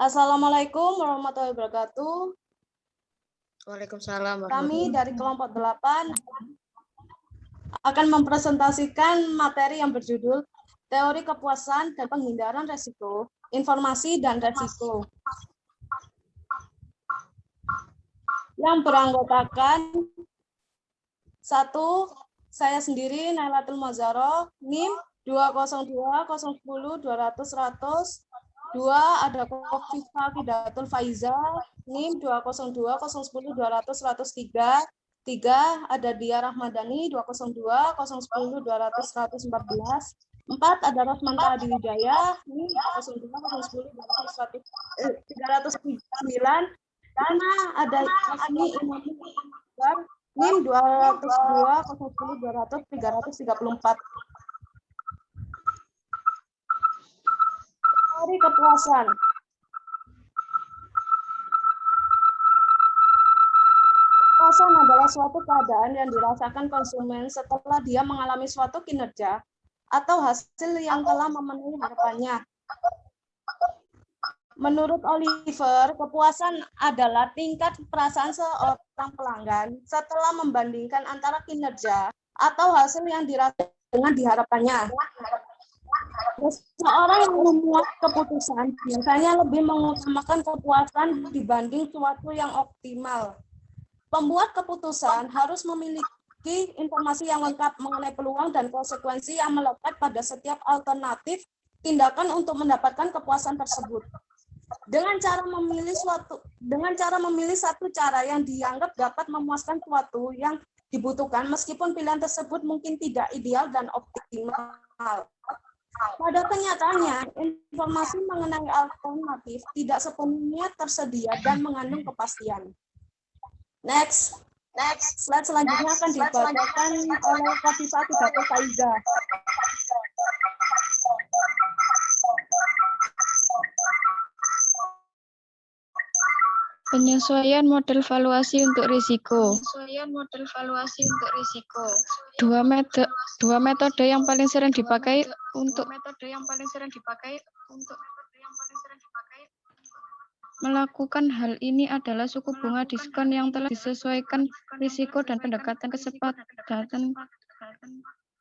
Assalamualaikum warahmatullahi wabarakatuh. Waalaikumsalam Kami warahmatullahi dari kelompok 8 akan mempresentasikan materi yang berjudul Teori Kepuasan dan Penghindaran Resiko, Informasi dan Resiko. Yang beranggotakan 1. Saya sendiri, Nailatul Mazaro, NIM 202010200. 2. Ada Kofifa Kidatul Faiza, NIM 202010200-103. 3. Ada Dia Rahmadani 2020110200114. 4. Ada Rosmanta Adiwijaya, NIM 202010309. 5. Ada Asmi Imami NIM 2020110200334. Teori kepuasan. Kepuasan adalah suatu keadaan yang dirasakan konsumen setelah dia mengalami suatu kinerja atau hasil yang telah memenuhi harapannya. Menurut Oliver, kepuasan adalah tingkat perasaan seorang pelanggan setelah membandingkan antara kinerja atau hasil yang dirasakan dengan diharapkannya. Seseorang yang membuat keputusan biasanya lebih mengutamakan kepuasan dibanding suatu yang optimal. Pembuat keputusan harus memiliki informasi yang lengkap mengenai peluang dan konsekuensi yang melekat pada setiap alternatif tindakan untuk mendapatkan kepuasan tersebut. Dengan cara memilih satu cara yang dianggap dapat memuaskan suatu yang dibutuhkan, meskipun pilihan tersebut mungkin tidak ideal dan optimal. Pada kenyataannya, informasi mengenai alternatif tidak sepenuhnya tersedia dan mengandung kepastian. Next. Slide selanjutnya akan dibacakan oleh Kofifa Kidatul Faiza. Penyesuaian model valuasi untuk risiko. Dua metode yang paling sering dipakai untuk melakukan hal ini adalah suku bunga diskon yang telah disesuaikan risiko dan pendekatan kesepakatan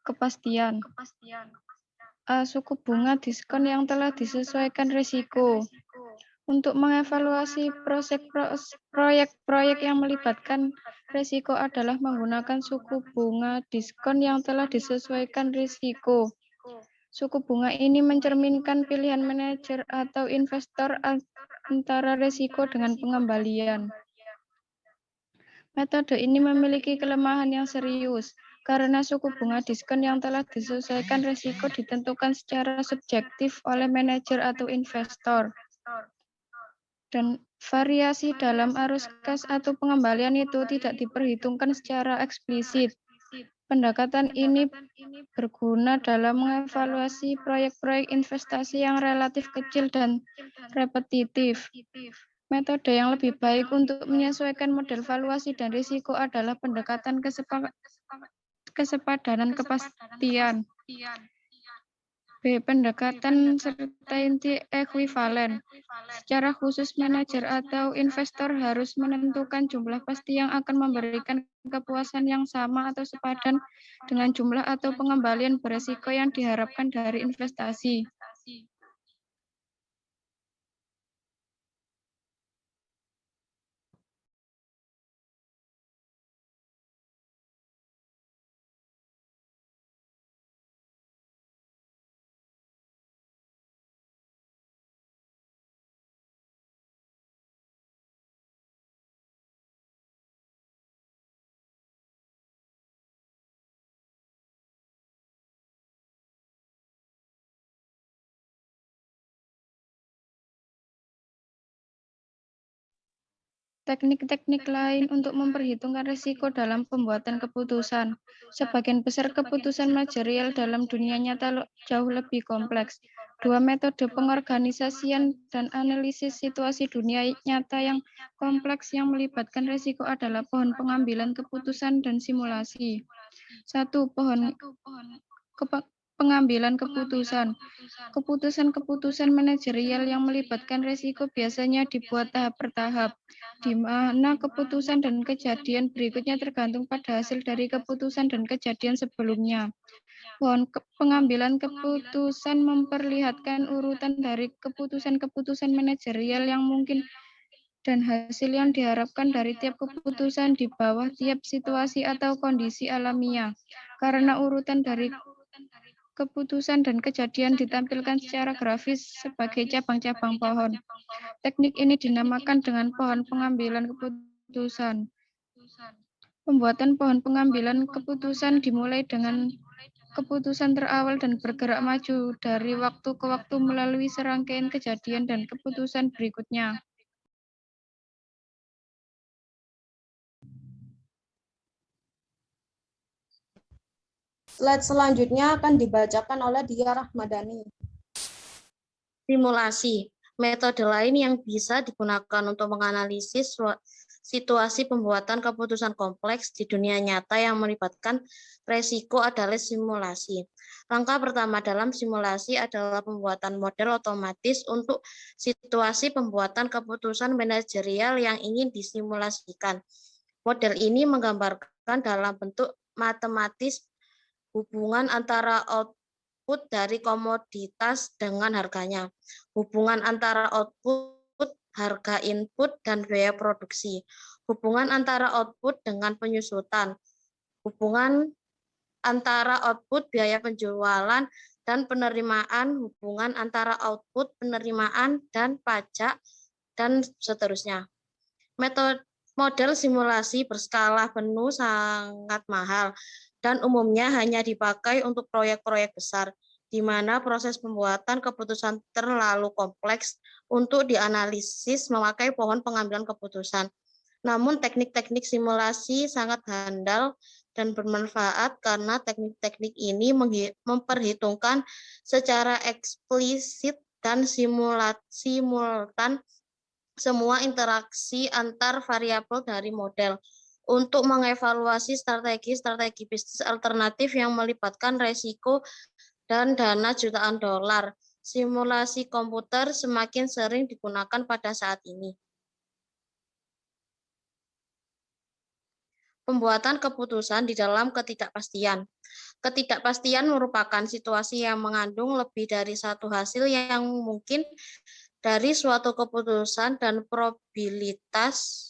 kepastian. A. Suku bunga diskon yang telah disesuaikan risiko. Untuk mengevaluasi proyek-proyek yang melibatkan risiko adalah menggunakan suku bunga diskon yang telah disesuaikan risiko. Suku bunga ini mencerminkan pilihan manajer atau investor antara risiko dengan pengembalian. Metode ini memiliki kelemahan yang serius, karena suku bunga diskon yang telah disesuaikan risiko ditentukan secara subjektif oleh manajer atau investor. Dan variasi dalam arus kas atau pengembalian itu tidak diperhitungkan secara eksplisit. Pendekatan ini berguna dalam mengevaluasi proyek-proyek investasi yang relatif kecil dan repetitif. Metode yang lebih baik untuk menyesuaikan model valuasi dan risiko adalah pendekatan kesepadanan kepastian. B. Pendekatan certainty equivalent. Secara khusus, manajer atau investor harus menentukan jumlah pasti yang akan memberikan kepuasan yang sama atau sepadan dengan jumlah atau pengembalian beresiko yang diharapkan dari investasi. Teknik-teknik lain untuk memperhitungkan risiko dalam pembuatan keputusan. Sebagian besar keputusan manajerial dalam dunia nyata jauh lebih kompleks. Dua metode pengorganisasian dan analisis situasi dunia nyata yang kompleks yang melibatkan risiko adalah pohon pengambilan keputusan dan simulasi. 1. pengambilan keputusan. Keputusan-keputusan manajerial yang melibatkan risiko biasanya dibuat tahap per tahap, di mana keputusan dan kejadian berikutnya tergantung pada hasil dari keputusan dan kejadian sebelumnya. Pengambilan keputusan memperlihatkan urutan dari keputusan-keputusan manajerial yang mungkin dan hasil yang diharapkan dari tiap keputusan di bawah tiap situasi atau kondisi alamiah. Karena urutan dari keputusan dan kejadian ditampilkan secara grafis sebagai cabang-cabang pohon. Teknik ini dinamakan dengan pohon pengambilan keputusan. Pembuatan pohon pengambilan keputusan dimulai dengan keputusan terawal dan bergerak maju dari waktu ke waktu melalui serangkaian kejadian dan keputusan berikutnya. Slide selanjutnya akan dibacakan oleh Dia Rahmadani. Simulasi, metode lain yang bisa digunakan untuk menganalisis situasi pembuatan keputusan kompleks di dunia nyata yang melibatkan resiko adalah simulasi. Langkah pertama dalam simulasi adalah pembuatan model otomatis untuk situasi pembuatan keputusan manajerial yang ingin disimulasikan. Model ini menggambarkan dalam bentuk matematis hubungan antara output dari komoditas dengan harganya, hubungan antara output, harga input, dan biaya produksi, hubungan antara output dengan penyusutan, hubungan antara output, biaya penjualan, dan penerimaan, hubungan antara output, penerimaan, dan pajak, dan seterusnya. Model simulasi berskala penuh sangat mahal dan umumnya hanya dipakai untuk proyek-proyek besar, di mana proses pembuatan keputusan terlalu kompleks untuk dianalisis memakai pohon pengambilan keputusan. Namun teknik-teknik simulasi sangat handal dan bermanfaat karena teknik-teknik ini memperhitungkan secara eksplisit dan simultan semua interaksi antar variabel dari model untuk mengevaluasi strategi-strategi bisnis alternatif yang melibatkan resiko dan dana jutaan dolar. Simulasi komputer semakin sering digunakan pada saat ini. Pembuatan keputusan di dalam ketidakpastian. Ketidakpastian merupakan situasi yang mengandung lebih dari satu hasil yang mungkin dari suatu keputusan dan probabilitas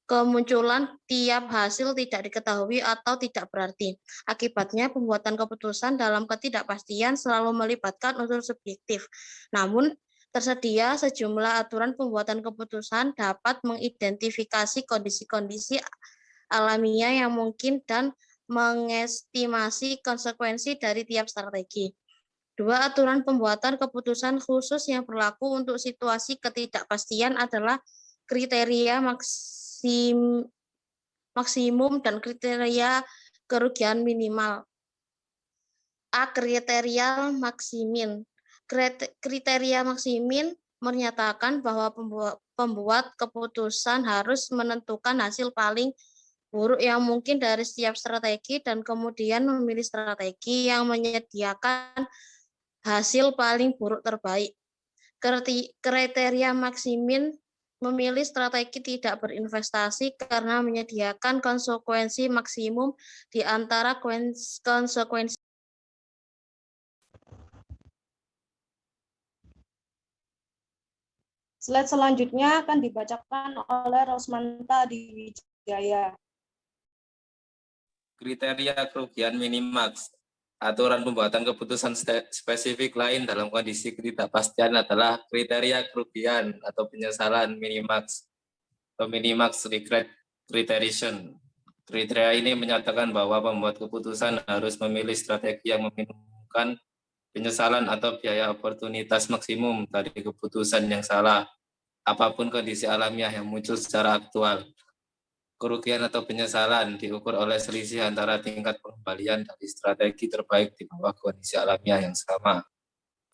kemunculan tiap hasil tidak diketahui atau tidak berarti. Akibatnya, pembuatan keputusan dalam ketidakpastian selalu melibatkan unsur subjektif. Namun, tersedia sejumlah aturan pembuatan keputusan dapat mengidentifikasi kondisi-kondisi alamiah yang mungkin dan mengestimasi konsekuensi dari tiap strategi. Dua aturan pembuatan keputusan khusus yang berlaku untuk situasi ketidakpastian adalah kriteria maksimum dan kriteria kerugian minimal. A. Kriteria maksimin. Kriteria maksimin menyatakan bahwa pembuat keputusan harus menentukan hasil paling buruk yang mungkin dari setiap strategi dan kemudian memilih strategi yang menyediakan hasil paling buruk terbaik. Kriteria maksimin memilih strategi tidak berinvestasi karena menyediakan konsekuensi maksimum di antara konsekuensi. Slide selanjutnya akan dibacakan oleh Rosmanta Diwijaya. Kriteria kerugian minimax. Aturan pembuatan keputusan spesifik lain dalam kondisi ketidakpastian adalah kriteria kerugian atau penyesalan minimax atau minimax regret criterion. Kriteria ini menyatakan bahwa pembuat keputusan harus memilih strategi yang meminimumkan penyesalan atau biaya oportunitas maksimum dari keputusan yang salah, apapun kondisi alamiah yang muncul secara aktual. Kerugian atau penyesalan diukur oleh selisih antara tingkat pengembalian dari strategi terbaik di bawah kondisi alamiah yang sama.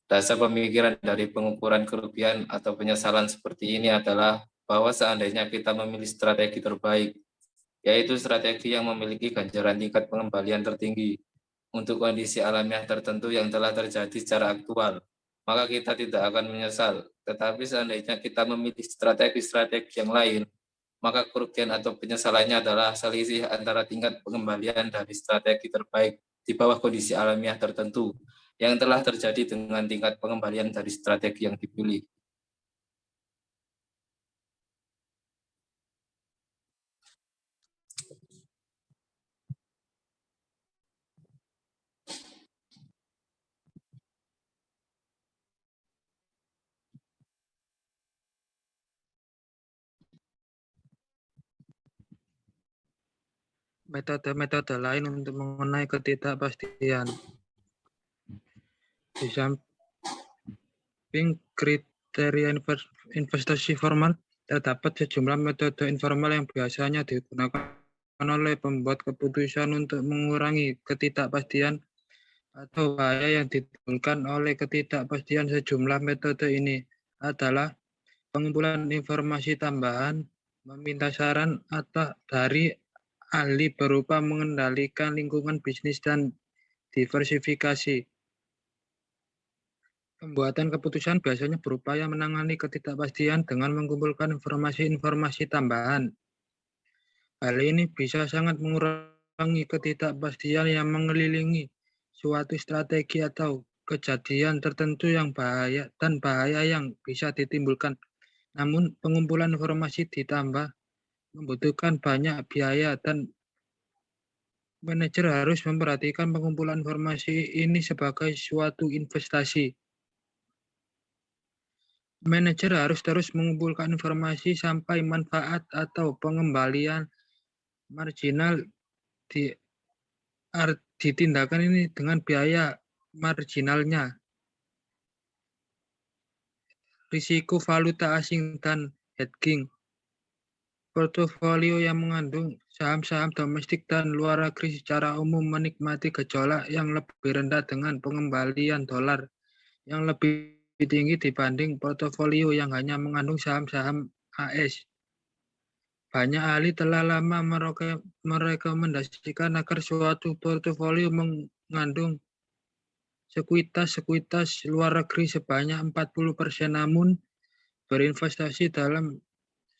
Dasar pemikiran dari pengukuran kerugian atau penyesalan seperti ini adalah bahwa seandainya kita memilih strategi terbaik, yaitu strategi yang memiliki ganjaran tingkat pengembalian tertinggi, untuk kondisi alamiah tertentu yang telah terjadi secara aktual, maka kita tidak akan menyesal. Tetapi seandainya kita memilih strategi-strategi yang lain, maka kerugian atau penyesalannya adalah selisih antara tingkat pengembalian dari strategi terbaik di bawah kondisi alamiah tertentu yang telah terjadi dengan tingkat pengembalian dari strategi yang dipilih. Metode-metode lain untuk mengenai ketidakpastian. Di samping kriteria investasi formal, terdapat sejumlah metode informal yang biasanya digunakan oleh pembuat keputusan untuk mengurangi ketidakpastian atau bahaya yang ditimbulkan oleh ketidakpastian. Sejumlah metode ini adalah pengumpulan informasi tambahan, meminta saran atau dari ahli berupa mengendalikan lingkungan bisnis dan diversifikasi. Pembuatan keputusan biasanya berupaya menangani ketidakpastian dengan mengumpulkan informasi-informasi tambahan. Hal ini bisa sangat mengurangi ketidakpastian yang mengelilingi suatu strategi atau kejadian tertentu yang bahaya yang bisa ditimbulkan. Namun, pengumpulan informasi ditambah membutuhkan banyak biaya dan manajer harus memperhatikan pengumpulan informasi ini sebagai suatu investasi. Manajer harus terus mengumpulkan informasi sampai manfaat atau pengembalian marginal ditindakan ini dengan biaya marginalnya. Risiko valuta asing dan hedging. Portofolio yang mengandung saham-saham domestik dan luar negeri secara umum menikmati gejolak yang lebih rendah dengan pengembalian dolar yang lebih tinggi dibanding portofolio yang hanya mengandung saham-saham AS. Banyak ahli telah lama merekomendasikan agar suatu portofolio mengandung sekuitas luar negeri sebanyak 40%, namun berinvestasi dalam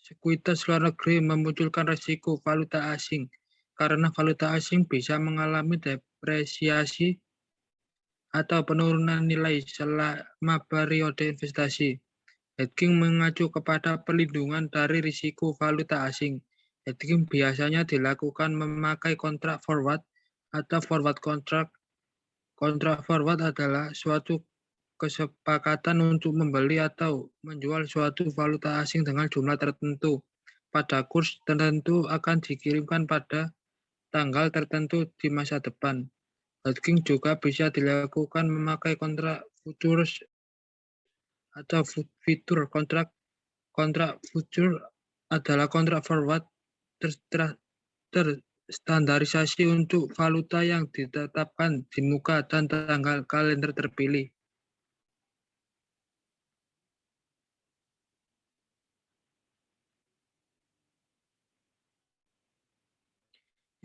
sekuitas luar negeri memunculkan risiko valuta asing, karena valuta asing bisa mengalami depresiasi atau penurunan nilai selama periode investasi. Hedging mengacu kepada perlindungan dari risiko valuta asing. Hedging biasanya dilakukan memakai kontrak forward atau forward contract. Kontrak forward adalah suatu kesepakatan untuk membeli atau menjual suatu valuta asing dengan jumlah tertentu pada kurs tertentu akan dikirimkan pada tanggal tertentu di masa depan. Hedging juga bisa dilakukan memakai kontrak futures atau fitur kontrak. Kontrak future adalah kontrak forward terstandarisasi untuk valuta yang ditetapkan di muka dan tanggal kalender terpilih.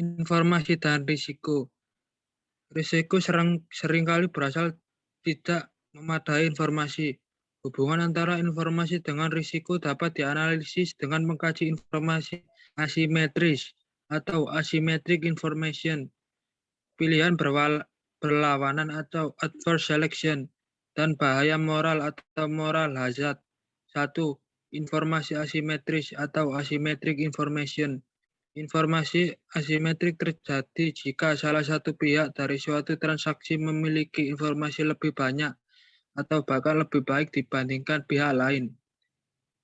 Informasi dan risiko. Risiko seringkali berasal tidak memadai informasi. Hubungan antara informasi dengan risiko dapat dianalisis dengan mengkaji informasi asimetris atau asymmetric information, pilihan berlawanan atau adverse selection, dan bahaya moral atau moral hazard. 1. Informasi asimetris atau asymmetric information. Informasi asimetrik terjadi jika salah satu pihak dari suatu transaksi memiliki informasi lebih banyak atau bahkan lebih baik dibandingkan pihak lain.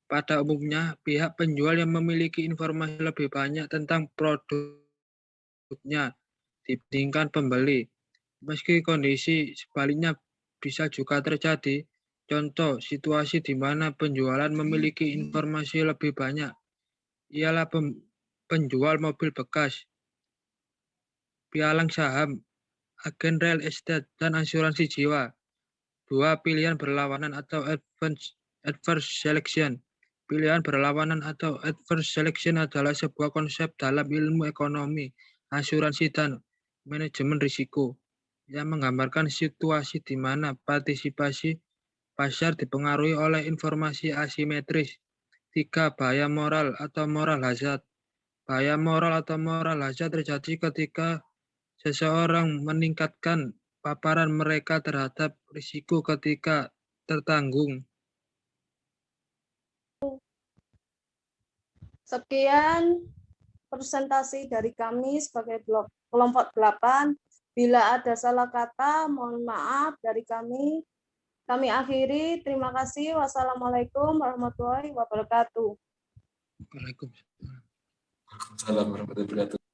Pada umumnya, pihak penjual yang memiliki informasi lebih banyak tentang produknya dibandingkan pembeli. Meski kondisi sebaliknya bisa juga terjadi. Contoh situasi di mana penjualan memiliki informasi lebih banyak ialah penjual mobil bekas, pialang saham, agen real estate, dan asuransi jiwa. 2. Pilihan berlawanan atau adverse selection. Pilihan berlawanan atau adverse selection adalah sebuah konsep dalam ilmu ekonomi, asuransi, dan manajemen risiko. yang menggambarkan situasi di mana partisipasi pasar dipengaruhi oleh informasi asimetris. 3. Bahaya moral atau moral hazard. Bahaya moral atau moral hazard terjadi ketika seseorang meningkatkan paparan mereka terhadap risiko ketika tertanggung. Sekian presentasi dari kami sebagai kelompok 8. Bila ada salah kata, mohon maaf dari kami. Kami akhiri. Terima kasih. Wassalamualaikum warahmatullahi wabarakatuh. Waalaikumsalam. Waalaikumsalam warahmatullahi wabarakatuh.